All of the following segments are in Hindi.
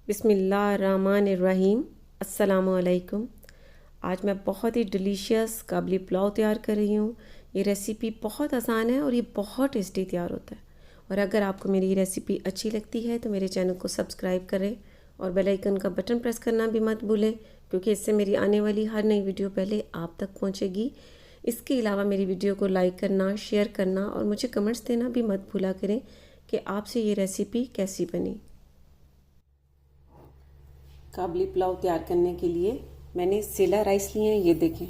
बिस्मिल्लाहिर्रहमानिर्रहीम। अस्सलामुअलैकुम। आज मैं बहुत ही डिलीशियस काबली पुलाव तैयार कर रही हूँ। ये रेसिपी बहुत आसान है और ये बहुत टेस्टी तैयार होता है। और अगर आपको मेरी ये रेसिपी अच्छी लगती है तो मेरे चैनल को सब्सक्राइब करें और बेल आइकन का बटन प्रेस करना भी मत भूलें, क्योंकि इससे मेरी आने वाली हर नई वीडियो पहले आप तक पहुँचेगी। इसके अलावा मेरी वीडियो को लाइक करना, शेयर करना और मुझे कमेंट्स देना भी मत भूला करें कि आपसे ये रेसिपी कैसी बनी। काबली पुलाव तैयार करने के लिए मैंने सेला राइस लिए हैं। ये देखें,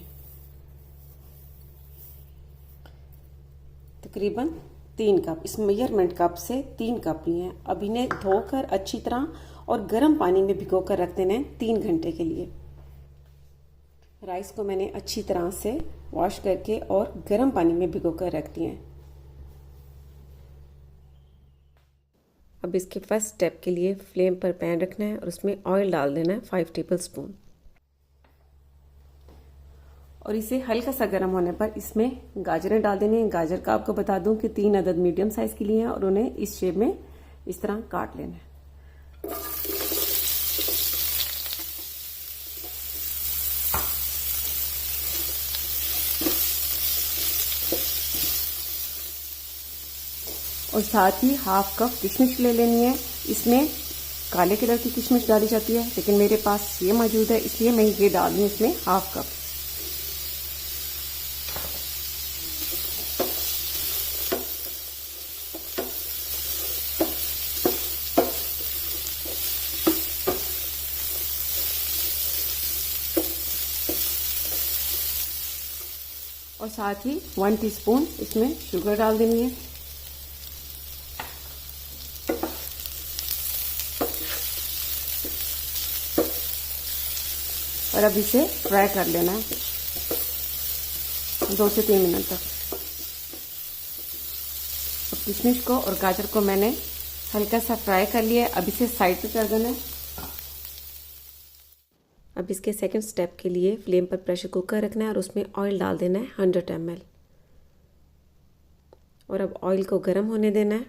तकरीबन 3 कप, इस मेजरमेंट कप से 3 कप लिए हैं। अब इन्हें धोकर अच्छी तरह और गर्म पानी में भिगो कर रख देना है 3 घंटे के लिए। राइस को मैंने अच्छी तरह से वॉश करके और गर्म पानी में भिगो कर रख दिए हैं। अब इसके फर्स्ट स्टेप के लिए फ्लेम पर पैन रखना है और उसमें ऑयल डाल देना है 5 टेबलस्पून। और इसे हल्का सा गर्म होने पर इसमें गाजरें डाल देनी है। गाजर का आपको बता दूं कि 3 अदद मीडियम साइज के लिए हैं और उन्हें इस शेप में इस तरह काट लेना है। और साथ ही हाफ कप किशमिश ले लेनी है। इसमें काले कलर की किशमिश डाली जाती है, लेकिन मेरे पास ये मौजूद है इसलिए मैं ये डाल रही हूँ इसमें हाफ कप। और साथ ही 1 टीस्पून इसमें शुगर डाल देनी है। और अब इसे फ्राई कर लेना है 2 से 3 मिनट तक। अब किशमिश को और गाजर को मैंने हल्का सा फ्राई कर लिया है। अब इसे साइड पे कर देना है। अब इसके सेकंड स्टेप के लिए फ्लेम पर प्रेशर कुकर रखना है और उसमें ऑयल डाल देना है 100 ml। और अब ऑयल को गर्म होने देना है।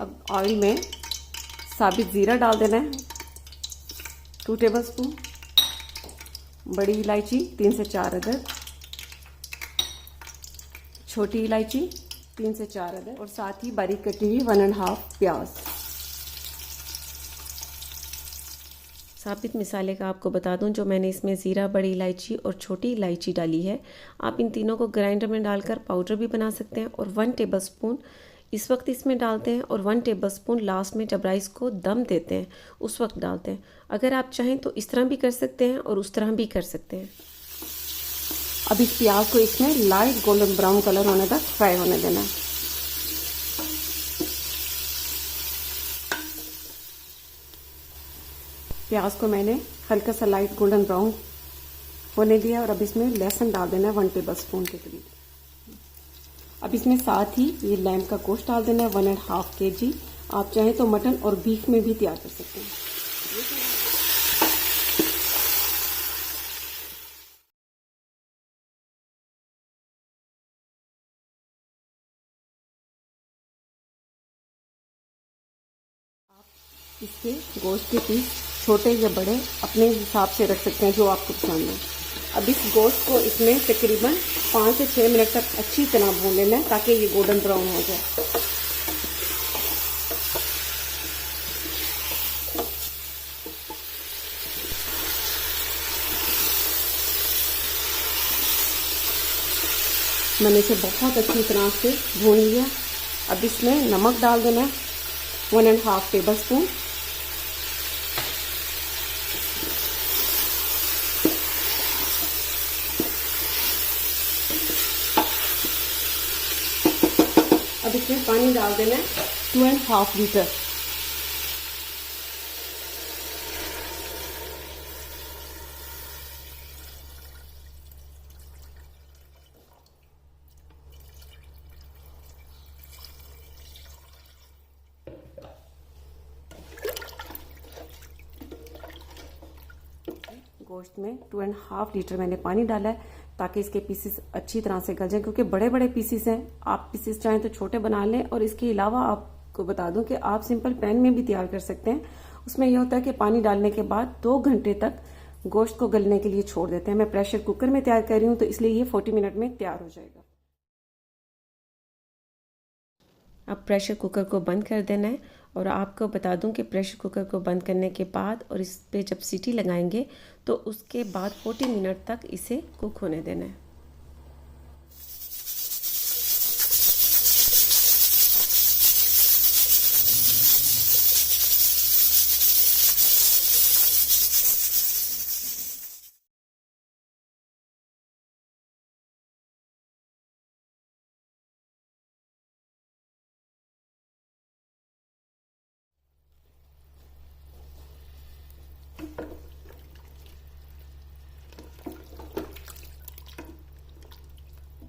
अब ऑयल में साबित ज़ीरा डाल देना है 2 टेबलस्पून, बड़ी इलायची 3 से 4 अदद, छोटी इलायची 3 से 4 अदद और साथ ही बारीक कटी हुई 1.5 प्याज। साबित मिसाले का आपको बता दूं, जो मैंने इसमें ज़ीरा, बड़ी इलायची और छोटी इलायची डाली है, आप इन तीनों को ग्राइंडर में डालकर पाउडर भी बना सकते हैं। और 1 टेबलस्पून इस वक्त इसमें डालते हैं और 1 टेबलस्पून लास्ट में जब राइस को दम देते हैं उस वक्त डालते हैं। अगर आप चाहें तो इस तरह भी कर सकते हैं और उस तरह भी कर सकते हैं। अब इस प्याज को इसमें लाइट गोल्डन ब्राउन कलर होने तक फ्राई होने देना है। प्याज को मैंने हल्का सा लाइट गोल्डन ब्राउन होने दिया और अब इसमें लहसुन डाल देना है 1 टेबलस्पून के करीब। अब इसमें साथ ही ये लैम्प का गोश्त डाल देना है 1.5 kg। आप चाहें तो मटन और बीफ में भी तैयार कर सकते हैं। आप इसके गोश्त के पीस छोटे या बड़े अपने हिसाब से रख सकते हैं, जो आपको पसंद है। अब इस गोश्त को इसमें तकरीबन 5 से 6 मिनट तक अच्छी तरह भून लेना है ताकि ये गोल्डन ब्राउन हो जाए। मैंने इसे बहुत अच्छी तरह से भून लिया। अब इसमें नमक डाल देना है 1.5 टेबलस्पून। अब इसमें पानी डाल देना है 2.5 लीटर। गोश्त में 2.5 लीटर मैंने पानी डाला है ताकि इसके पीसेस अच्छी तरह से गल जाएं, क्योंकि बड़े बड़े पीसेस हैं। आप पीसेस चाहें तो छोटे बना लें और इसके अलावा आप आपको बता दूं कि आप सिंपल पैन में भी तैयार कर सकते हैं। उसमें यह होता है कि पानी डालने के बाद 2 घंटे तक गोश्त को गलने के लिए छोड़ देते हैं। मैं प्रेशर कुकर में तैयार कर रही हूँ तो इसलिए ये 40 मिनट में तैयार हो जाएगा। अब प्रेशर कुकर को बंद कर देना है और आपको बता दूं कि प्रेशर कुकर को बंद करने के बाद और इस पे जब सीटी लगाएंगे तो उसके बाद 40 मिनट तक इसे कुक होने देना है।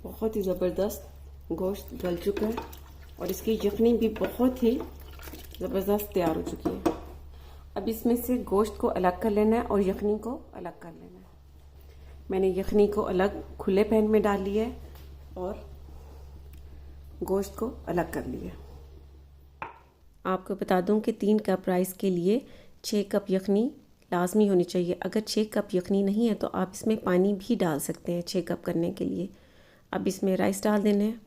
बहुत ही ज़बरदस्त गोश्त गल चुका है और इसकी यखनी भी बहुत ही ज़बरदस्त तैयार हो चुकी है। अब इसमें से गोश्त को अलग कर लेना है और यखनी को अलग कर लेना है। मैंने यखनी को अलग खुले पैन में डाल लिया है और गोश्त को अलग कर लिया। आपको बता दूं कि 3 कप राइस के लिए 6 कप यखनी लाजमी होनी चाहिए। अगर 6 कप यखनी नहीं है तो आप इसमें पानी भी डाल सकते हैं 6 कप करने के लिए। अब इसमें राइस डाल देने हैं।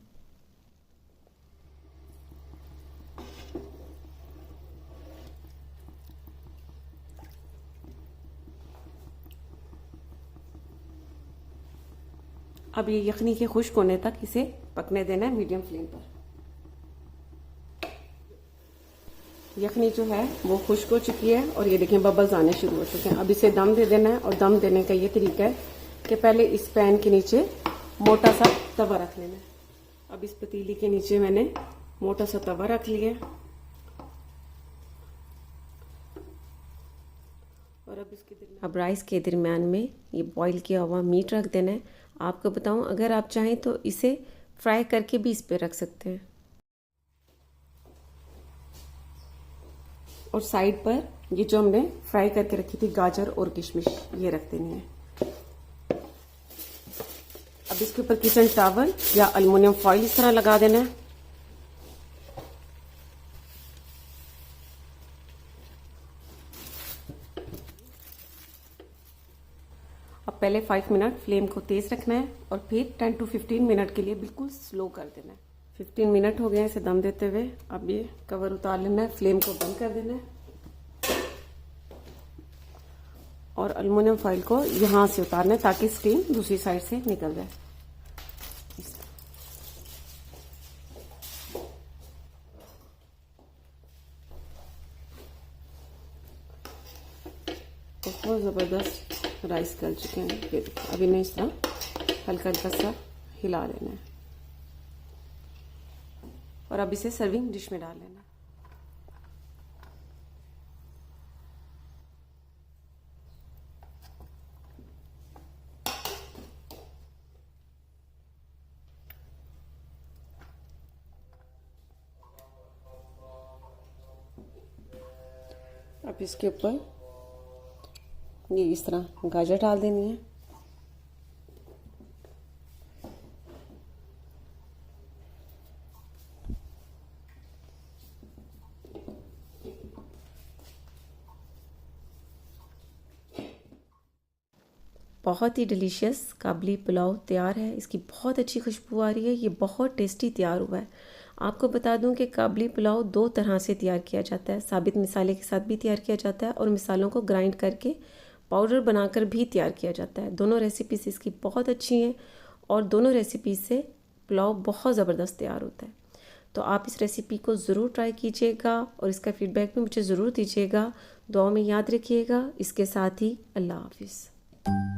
अब ये यखनी के खुश्क होने तक इसे पकने देना है मीडियम फ्लेम पर। यखनी जो है वो खुश्क हो चुकी है और ये देखें बबल्स आने शुरू हो चुके हैं। अब इसे दम दे देना है और दम देने का ये तरीका है कि पहले इस पैन के नीचे मोटा सा तवा रख लेना है। अब इस पतीली के नीचे मैंने मोटा सा तवा रख लिया और अब राइस के दरमियान में ये बॉईल किया हुआ मीट रख देना है। आपको बताऊं, अगर आप चाहें तो इसे फ्राई करके भी इस पे रख सकते हैं। और साइड पर ये जो हमने फ्राई करके रखी थी गाजर और किशमिश, ये रख देनी है। अब इसके ऊपर किचन टॉवल या एल्युमिनियम फॉइल इस तरह लगा देना है। अब पहले 5 मिनट फ्लेम को तेज रखना है और फिर 10 to 15 मिनट के लिए बिल्कुल स्लो कर देना है। 15 मिनट हो गए इसे दम देते हुए। अब ये कवर उतार लेना है, फ्लेम को बंद कर देना है और एल्युमिनियम फॉइल को यहाँ से उतारना है ताकि स्टीम दूसरी साइड से निकल जाए। बहुत ज़बरदस्त राइस गल चुके हैं। ये अब इन्हें इस तरह हल्का हल्का सा हिला लेना है और अब इसे सर्विंग डिश में डाल लेना है। अब इसके ऊपर ये इस तरह गाजर डाल देनी है। बहुत ही डिलीशियस काबली पुलाव तैयार है। इसकी बहुत अच्छी खुशबू आ रही है। ये बहुत टेस्टी तैयार हुआ है। आपको बता दूं कि काबली पुलाव 2 तरह से तैयार किया जाता है। साबित मिसाले के साथ भी तैयार किया जाता है और मिसालों को ग्राइंड करके पाउडर बनाकर भी तैयार किया जाता है। दोनों रेसिपीज इसकी बहुत अच्छी हैं और दोनों रेसिपीज से पुलाव बहुत ज़बरदस्त तैयार होता है। तो आप इस रेसिपी को ज़रूर ट्राई कीजिएगा और इसका फीडबैक भी मुझे ज़रूर दीजिएगा। दुआ में याद रखिएगा। इसके साथ ही अल्लाह हाफिज़।